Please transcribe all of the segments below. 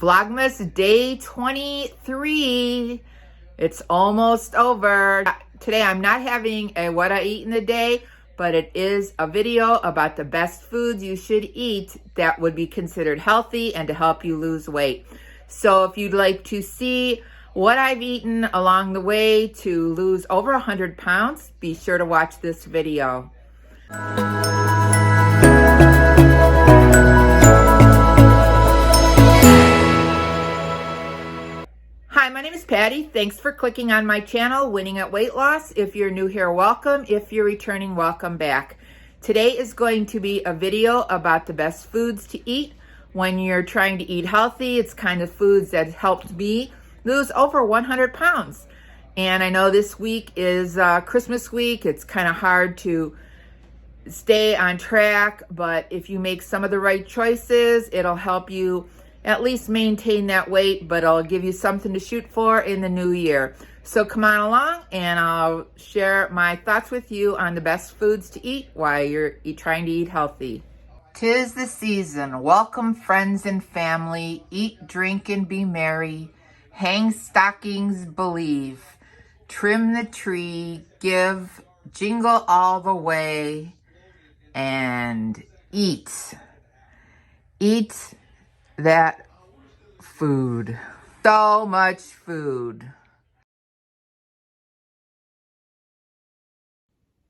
Vlogmas day 23. It's almost over. Today I'm not having a what I eat in a day, but it is a video about the best foods you should eat that would be considered healthy and to help you lose weight. So if you'd like to see what I've eaten along the way to lose over 100 pounds, be sure to watch this video. Hi, my name is Patty. Thanks for clicking on my channel, Winning at Weight Loss. If you're new here, welcome. If you're returning, welcome back. Today is going to be a video about the best foods to eat when you're trying to eat healthy. It's kind of foods that helped me lose over 100 pounds. And I know this week is Christmas week. It's kind of hard to stay on track, but if you make some of the right choices, it'll help you at least maintain that weight, but I'll give you something to shoot for in the new year. So come on along and I'll share my thoughts with you on the best foods to eat while you're trying to eat healthy. 'Tis the season. Welcome friends and family. Eat, drink, and be merry. Hang stockings, believe. Trim the tree, give, jingle all the way, and eat. Eat that food. So much food.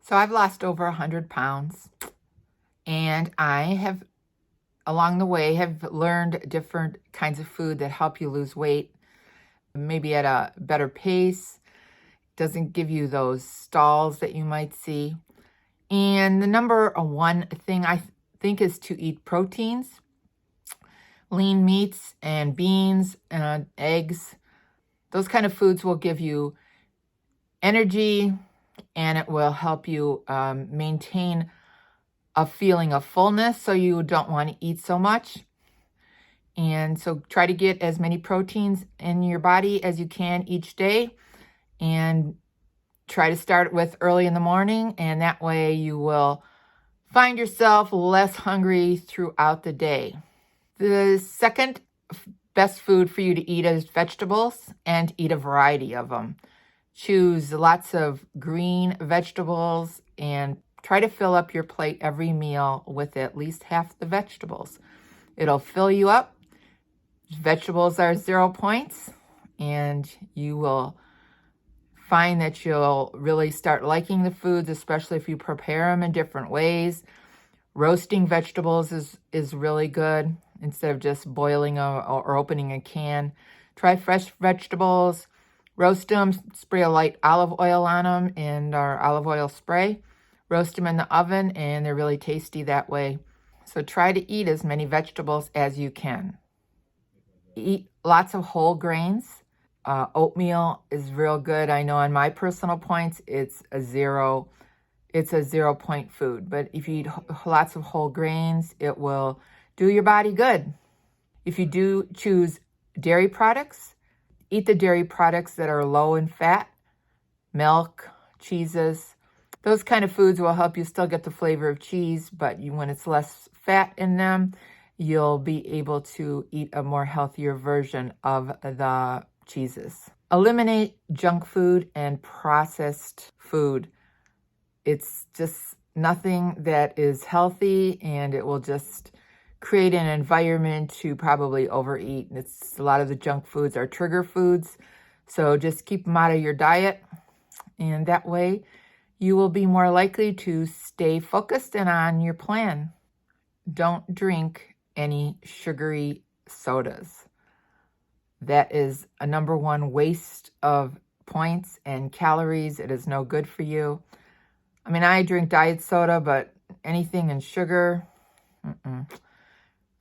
So I've lost over 100 pounds, and I have, along the way, have learned different kinds of food that help you lose weight, maybe at a better pace. Doesn't give you those stalls that you might see. And the number one thing I think is to eat proteins. Lean meats and beans, eggs. Those kind of foods will give you energy, and it will help you maintain a feeling of fullness, so you don't want to eat so much. And so try to get as many proteins in your body as you can each day, and try to start with early in the morning, and that way you will find yourself less hungry throughout the day. The second best food for you to eat is vegetables, and eat a variety of them. Choose lots of green vegetables and try to fill up your plate every meal with at least half the vegetables. It'll fill you up. Vegetables are 0 points, and you will find that you'll really start liking the foods, especially if you prepare them in different ways. Roasting vegetables is really good. Instead of just boiling or opening a can. Try fresh vegetables, roast them, spray a light olive oil on them and our olive oil spray. Roast them in the oven, and they're really tasty that way. So try to eat as many vegetables as you can. Eat lots of whole grains. Oatmeal is real good. I know on my personal points, it's a 0 point food. But if you eat lots of whole grains, it will do your body good. If you do choose dairy products, eat the dairy products that are low in fat, milk, cheeses. Those kind of foods will help you still get the flavor of cheese, but when it's less fat in them, you'll be able to eat a more healthier version of the cheeses. Eliminate junk food and processed food. It's just nothing that is healthy, and it will just create an environment to probably overeat. It's a lot of the junk foods are trigger foods, so just keep them out of your diet, and that way you will be more likely to stay focused and on your plan. Don't drink any sugary sodas. That is a number one waste of points and calories. It is no good for you. I mean, I drink diet soda, but anything in sugar,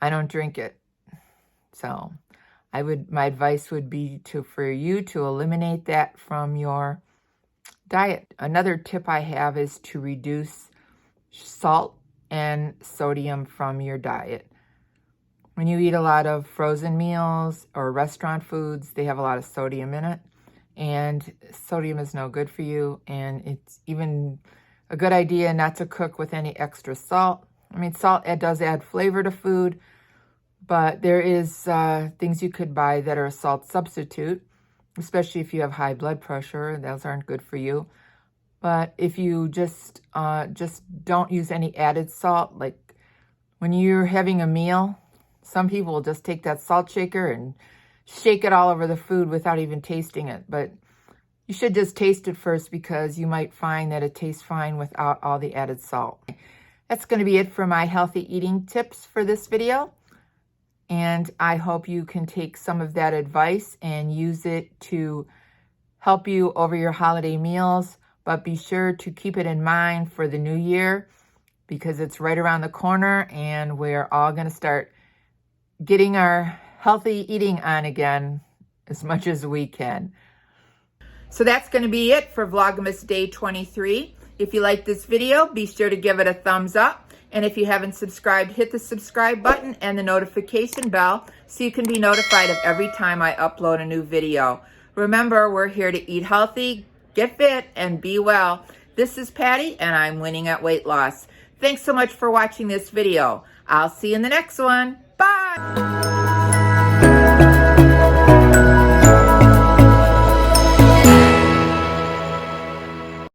I don't drink it. So my advice would be for you to eliminate that from your diet. Another tip I have is to reduce salt and sodium from your diet. When you eat a lot of frozen meals or restaurant foods, they have a lot of sodium in it, and sodium is no good for you, and it's even a good idea not to cook with any extra salt. I mean, salt, it does add flavor to food, But there is things you could buy that are a salt substitute, especially if you have high blood pressure. Those aren't good for you. But if you just don't use any added salt, like when you're having a meal, some people will just take that salt shaker and shake it all over the food without even tasting it. But you should just taste it first, because you might find that it tastes fine without all the added salt. That's going to be it for my healthy eating tips for this video. And I hope you can take some of that advice and use it to help you over your holiday meals. But be sure to keep it in mind for the new year, because it's right around the corner and we're all going to start getting our healthy eating on again as much as we can. So that's going to be it for Vlogmas Day 23. If you like this video, be sure to give it a thumbs up. And if you haven't subscribed, hit the subscribe button and the notification bell so you can be notified of every time I upload a new video. Remember, we're here to eat healthy, get fit, and be well. This is Patty, and I'm winning at weight loss. Thanks so much for watching this video. I'll see you in the next one. Bye!